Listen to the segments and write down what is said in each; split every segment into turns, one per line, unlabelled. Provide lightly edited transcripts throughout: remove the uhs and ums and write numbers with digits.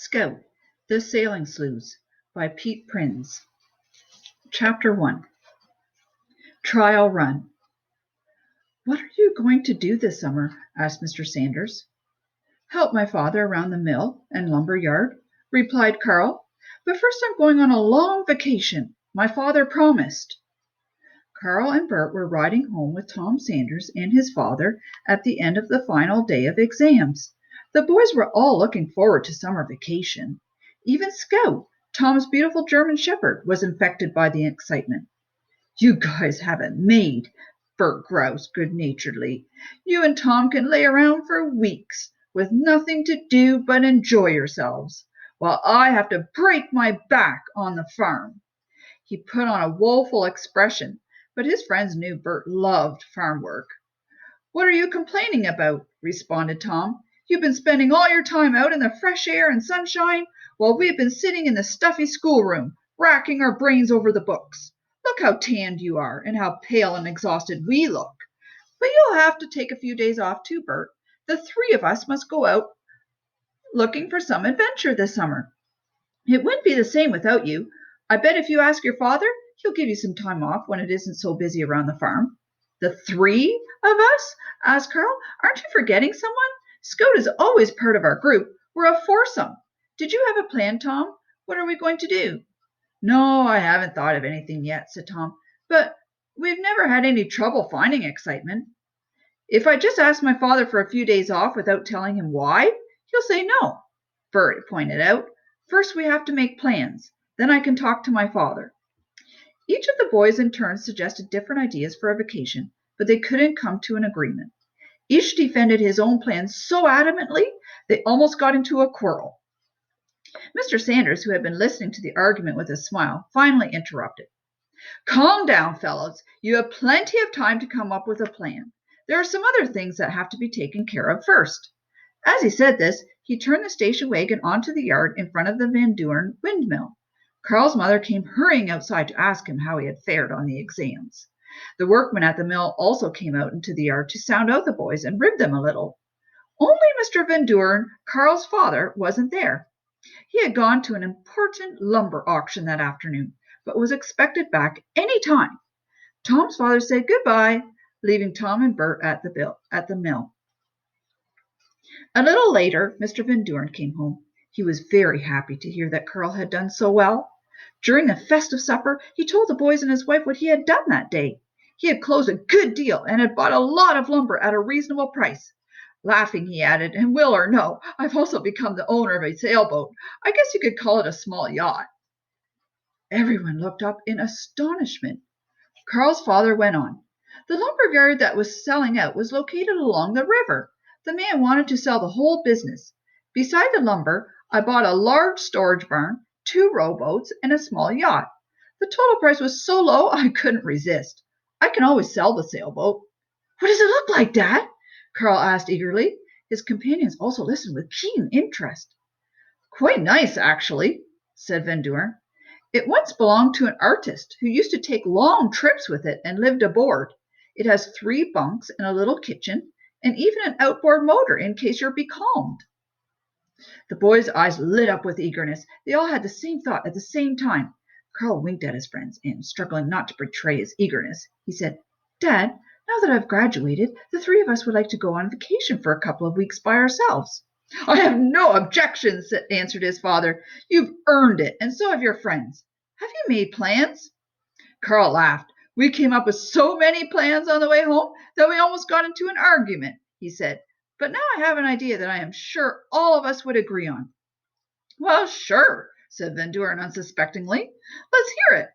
Scout, The Sailing Sleuths by Pete Prins. Chapter 1. Trial Run. What are you going to do this summer? Asked Mr. Sanders. Help my father around the mill and lumber yard, replied Carl. But first I'm going on a long vacation. My father promised. Carl and Bert were riding home with Tom Sanders and his father at the end of the final day of exams. The boys were all looking forward to summer vacation. Even Scout, Tom's beautiful German shepherd, was infected by the excitement. You guys have it made, Bert groused good-naturedly. You and Tom can lay around for weeks with nothing to do but enjoy yourselves, while I have to break my back on the farm. He put on a woeful expression, but his friends knew Bert loved farm work. What are you complaining about? Responded Tom. You've been spending all your time out in the fresh air and sunshine, while we've been sitting in the stuffy schoolroom, racking our brains over the books. Look how tanned you are, and how pale and exhausted we look. But you'll have to take a few days off too, Bert. The three of us must go out looking for some adventure this summer. It wouldn't be the same without you. I bet if you ask your father, he'll give you some time off when it isn't so busy around the farm. The three of us? Asked Carl. Aren't you forgetting someone? Scout is always part of our group. We're a foursome. Did you have a plan, Tom? What are we going to do? No, I haven't thought of anything yet, said Tom. But we've never had any trouble finding excitement. If I just ask my father for a few days off without telling him why, he'll say no, Bert pointed out. First we have to make plans. Then I can talk to my father. Each of the boys in turn suggested different ideas for a vacation, but they couldn't come to an agreement. Each defended his own plan so adamantly they almost got into a quarrel. Mr. Sanders, who had been listening to the argument with a smile, finally interrupted. Calm down, fellows. You have plenty of time to come up with a plan. There are some other things that have to be taken care of first. As he said this, he turned the station wagon onto the yard in front of the Van Duren windmill. Carl's mother came hurrying outside to ask him how he had fared on the exams. The workmen at the mill also came out into the yard to sound out the boys and rib them a little. Only Mr. Van Duren, Carl's father, wasn't there. He had gone to an important lumber auction that afternoon, but was expected back any time. Tom's father said goodbye, leaving Tom and Bert at the mill. A little later, Mr. Van Duren came home. He was very happy to hear that Carl had done so well. During the festive supper, he told the boys and his wife what he had done that day. He had closed a good deal and had bought a lot of lumber at a reasonable price. Laughing, he added, and will or no, I've also become the owner of a sailboat. I guess you could call it a small yacht. Everyone looked up in astonishment. Carl's father went on. The lumber yard that was selling out was located along the river. The man wanted to sell the whole business. Beside the lumber, I bought a large storage barn, 2 rowboats, and a small yacht. The total price was so low I couldn't resist. I can always sell the sailboat. What does it look like, Dad? Carl asked eagerly. His companions also listened with keen interest. Quite nice, actually, said Van Duren. It once belonged to an artist who used to take long trips with it and lived aboard. It has 3 bunks and a little kitchen, and even an outboard motor in case you're becalmed. The boys' eyes lit up with eagerness. They all had the same thought at the same time. Carl winked at his friends, and struggling not to betray his eagerness, he said, Dad, now that I've graduated, the 3 of us would like to go on vacation for a couple of weeks by ourselves. I have no objections, answered his father. You've earned it, and so have your friends. Have you made plans? Carl laughed. We came up with so many plans on the way home that we almost got into an argument, he said. But now I have an idea that I am sure all of us would agree on. Well, sure, said Van Duren unsuspectingly. Let's hear it.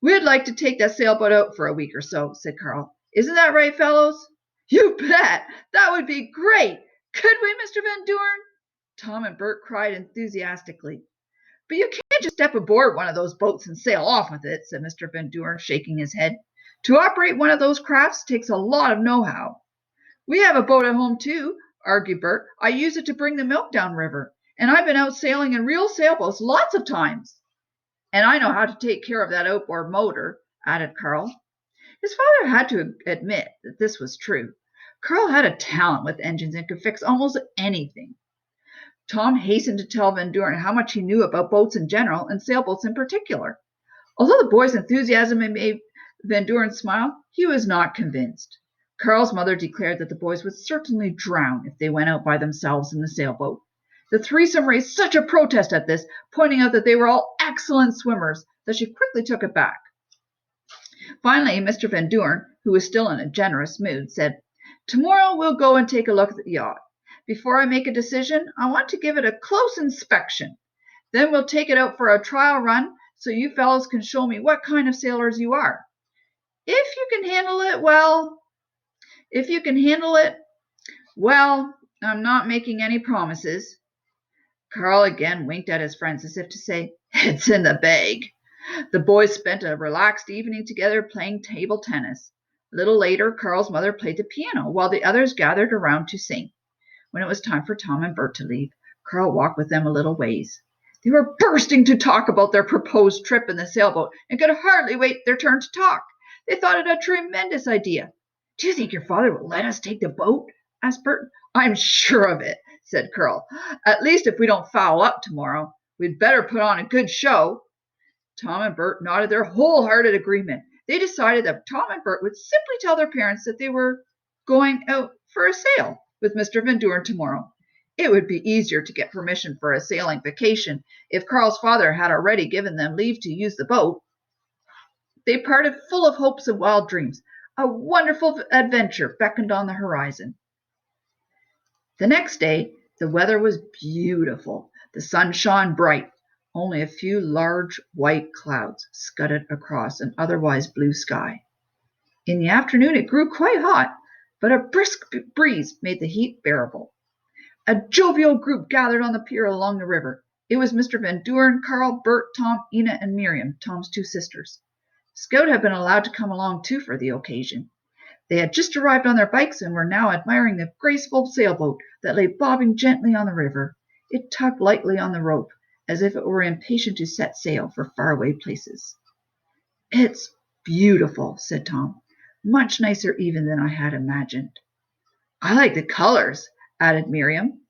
We'd like to take that sailboat out for a week or so, said Carl. Isn't that right, fellows? You bet. That would be great. Could we, Mr. Van Duren? Tom and Bert cried enthusiastically. But you can't just step aboard one of those boats and sail off with it, said Mr. Van Duren, shaking his head. To operate one of those crafts takes a lot of know-how. We have a boat at home, too, argued Bert. I use it to bring the milk down river, and I've been out sailing in real sailboats lots of times. And I know how to take care of that outboard motor, added Carl. His father had to admit that this was true. Carl had a talent with engines and could fix almost anything. Tom hastened to tell Van Doren how much he knew about boats in general and sailboats in particular. Although the boy's enthusiasm made Van Doren smile, he was not convinced. Carl's mother declared that the boys would certainly drown if they went out by themselves in the sailboat. The threesome raised such a protest at this, pointing out that they were all excellent swimmers, that she quickly took it back. Finally, Mr. Van Doren, who was still in a generous mood, said, "Tomorrow we'll go and take a look at the yacht. Before I make a decision, I want to give it a close inspection. Then we'll take it out for a trial run so you fellows can show me what kind of sailors you are. If you can handle it, well, I'm not making any promises." Carl again winked at his friends as if to say, "It's in the bag." The boys spent a relaxed evening together playing table tennis. A little later, Carl's mother played the piano while the others gathered around to sing. When it was time for Tom and Bert to leave, Carl walked with them a little ways. They were bursting to talk about their proposed trip in the sailboat and could hardly wait their turn to talk. They thought it a tremendous idea. "Do you think your father will let us take the boat?" asked Bert. "I'm sure of it," said Carl. "At least if we don't foul up tomorrow. We'd better put on a good show." Tom and Bert nodded their wholehearted agreement. They decided that Tom and Bert would simply tell their parents that they were going out for a sail with Mr. Van Doren tomorrow. It would be easier to get permission for a sailing vacation if Carl's father had already given them leave to use the boat. They parted full of hopes and wild dreams. A wonderful adventure beckoned on the horizon. The next day, the weather was beautiful. The sun shone bright. Only a few large white clouds scudded across an otherwise blue sky. In the afternoon it grew quite hot, but a brisk breeze made the heat bearable. A jovial group gathered on the pier along the river. It was Mr. Van Doren, Carl, Bert, Tom, Ina, and Miriam, Tom's two sisters. Scout had been allowed to come along too for the occasion. They had just arrived on their bikes and were now admiring the graceful sailboat that lay bobbing gently on the river. It tugged lightly on the rope, as if it were impatient to set sail for faraway places. "It's beautiful," said Tom. "Much nicer even than I had imagined." "I like the colors," added Miriam.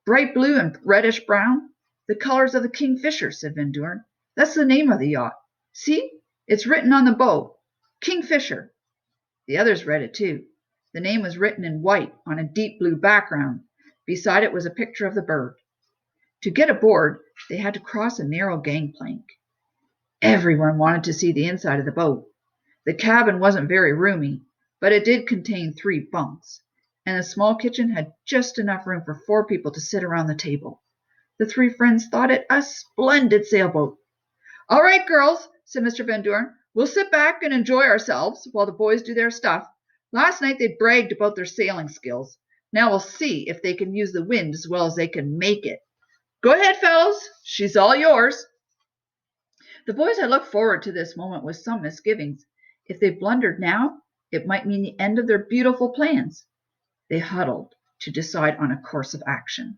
"Bright blue and reddish brown. The colors of the Kingfisher," said Van Doren. "That's the name of the yacht. See, it's written on the bow, Kingfisher." The others read it too. The name was written in white on a deep blue background. Beside it was a picture of the bird. To get aboard, they had to cross a narrow gangplank. Everyone wanted to see the inside of the boat. The cabin wasn't very roomy, but it did contain 3 bunks, and the small kitchen had just enough room for 4 people to sit around the table. The 3 friends thought it a splendid sailboat. "All right, girls," said Mr. Van Doren, "we'll sit back and enjoy ourselves while the boys do their stuff. Last night they bragged about their sailing skills. Now we'll see if they can use the wind as well as they can make it. Go ahead, fellows. She's all yours." The boys had looked forward to this moment with some misgivings. If they blundered now, it might mean the end of their beautiful plans. They huddled to decide on a course of action.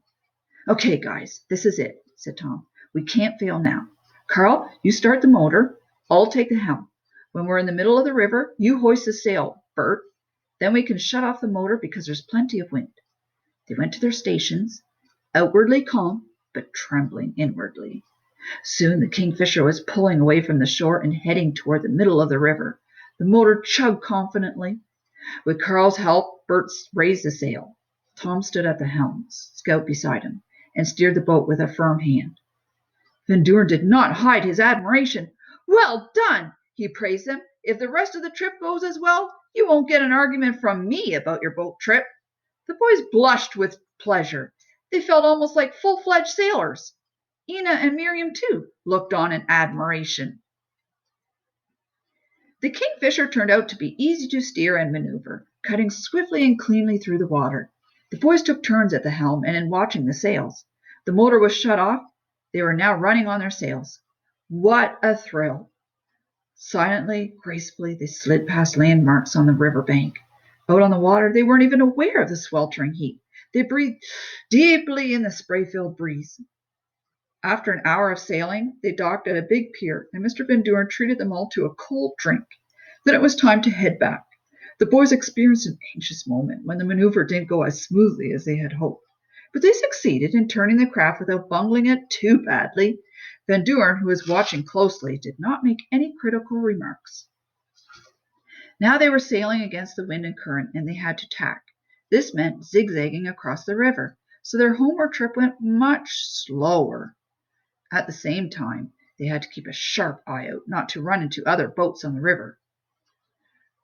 "Okay, guys, this is it," said Tom. "We can't fail now. Carl, you start the motor. I'll take the helm. When we're in the middle of the river, you hoist the sail, Bert. Then we can shut off the motor because there's plenty of wind." They went to their stations, outwardly calm, but trembling inwardly. Soon the Kingfisher was pulling away from the shore and heading toward the middle of the river. The motor chugged confidently. With Carl's help, Bert raised the sail. Tom stood at the helm, Scout beside him, and steered the boat with a firm hand. Van Doren did not hide his admiration. "Well done!" he praised them. "If the rest of the trip goes as well, you won't get an argument from me about your boat trip." The boys blushed with pleasure. They felt almost like full-fledged sailors. Ina and Miriam, too, looked on in admiration. The Kingfisher turned out to be easy to steer and maneuver, cutting swiftly and cleanly through the water. The boys took turns at the helm and in watching the sails. The motor was shut off. They were now running on their sails. What a thrill! Silently, gracefully, they slid past landmarks on the river bank. Out on the water, they weren't even aware of the sweltering heat. They breathed deeply in the spray-filled breeze. After an hour of sailing, they docked at a big pier, and Mr. Van Doren treated them all to a cold drink. Then it was time to head back. The boys experienced an anxious moment when the maneuver didn't go as smoothly as they had hoped. but they succeeded in turning the craft without bungling it too badly. Van Doorn, who was watching closely, did not make any critical remarks. Now they were sailing against the wind and current, and they had to tack. This meant zigzagging across the river, so their homeward trip went much slower. At the same time, they had to keep a sharp eye out not to run into other boats on the river.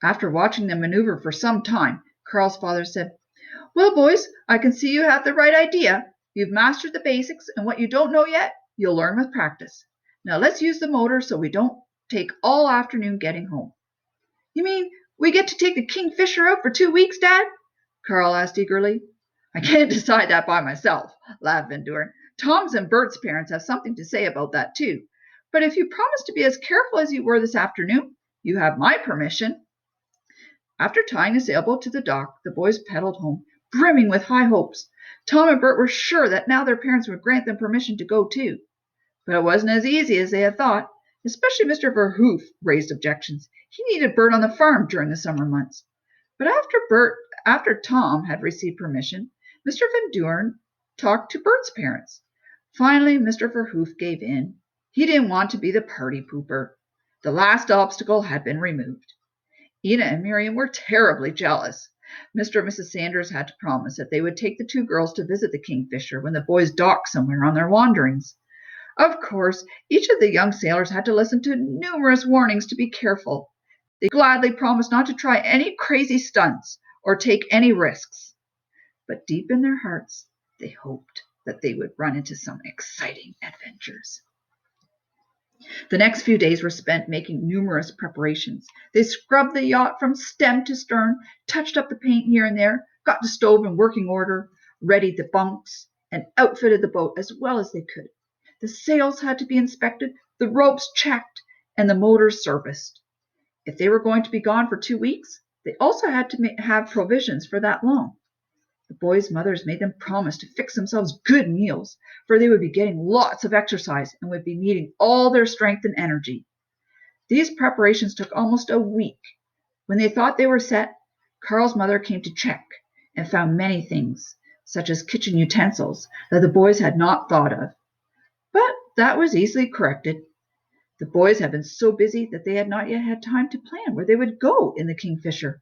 After watching them maneuver for some time, Carl's father said, "Well, boys, I can see you have the right idea. You've mastered the basics, and what you don't know yet, you'll learn with practice. Now let's use the motor so we don't take all afternoon getting home." "You mean we get to take the Kingfisher out for 2 weeks, Dad?" Carl asked eagerly. "I can't decide that by myself," laughed Van Doorn. "Tom's and Bert's parents have something to say about that, too. But if you promise to be as careful as you were this afternoon, you have my permission." After tying the sailboat to the dock, the boys paddled home, brimming with high hopes. Tom and Bert were sure that now their parents would grant them permission to go, too. But it wasn't as easy as they had thought. Especially Mr. Verhoof raised objections. He needed Bert on the farm during the summer months. But after Tom had received permission, Mr. Van Doorn talked to Bert's parents. Finally, Mr. Verhoof gave in. He didn't want to be the party pooper. The last obstacle had been removed. Ina and Miriam were terribly jealous. Mr. and Mrs. Sanders had to promise that they would take the two girls to visit the Kingfisher when the boys docked somewhere on their wanderings. Of course, each of the young sailors had to listen to numerous warnings to be careful. They gladly promised not to try any crazy stunts or take any risks. But deep in their hearts, they hoped that they would run into some exciting adventures. The next few days were spent making numerous preparations. They scrubbed the yacht from stem to stern, touched up the paint here and there, got the stove in working order, readied the bunks, and outfitted the boat as well as they could. The sails had to be inspected, the ropes checked, and the motors serviced. If they were going to be gone for 2 weeks, they also had to have provisions for that long. The boys' mothers made them promise to fix themselves good meals, for they would be getting lots of exercise and would be needing all their strength and energy. These preparations took almost a week. When they thought they were set, Carl's mother came to check and found many things, such as kitchen utensils, that the boys had not thought of. But that was easily corrected. The boys had been so busy that they had not yet had time to plan where they would go in the Kingfisher.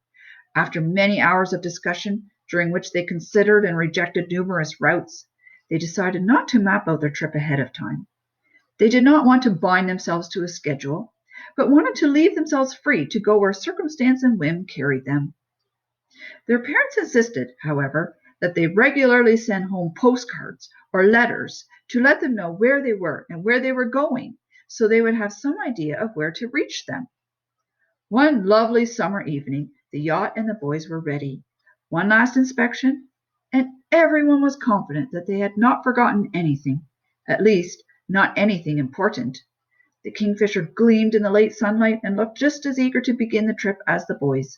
After many hours of discussion, during which they considered and rejected numerous routes, they decided not to map out their trip ahead of time. They did not want to bind themselves to a schedule, but wanted to leave themselves free to go where circumstance and whim carried them. Their parents insisted, however, that they regularly send home postcards or letters to let them know where they were and where they were going, so they would have some idea of where to reach them. One lovely summer evening, the yacht and the boys were ready. One last inspection, and everyone was confident that they had not forgotten anything, at least not anything important. The Kingfisher gleamed in the late sunlight and looked just as eager to begin the trip as the boys.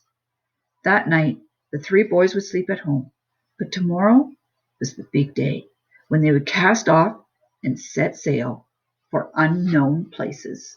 That night, the three boys would sleep at home, but tomorrow was the big day when they would cast off and set sail for unknown places.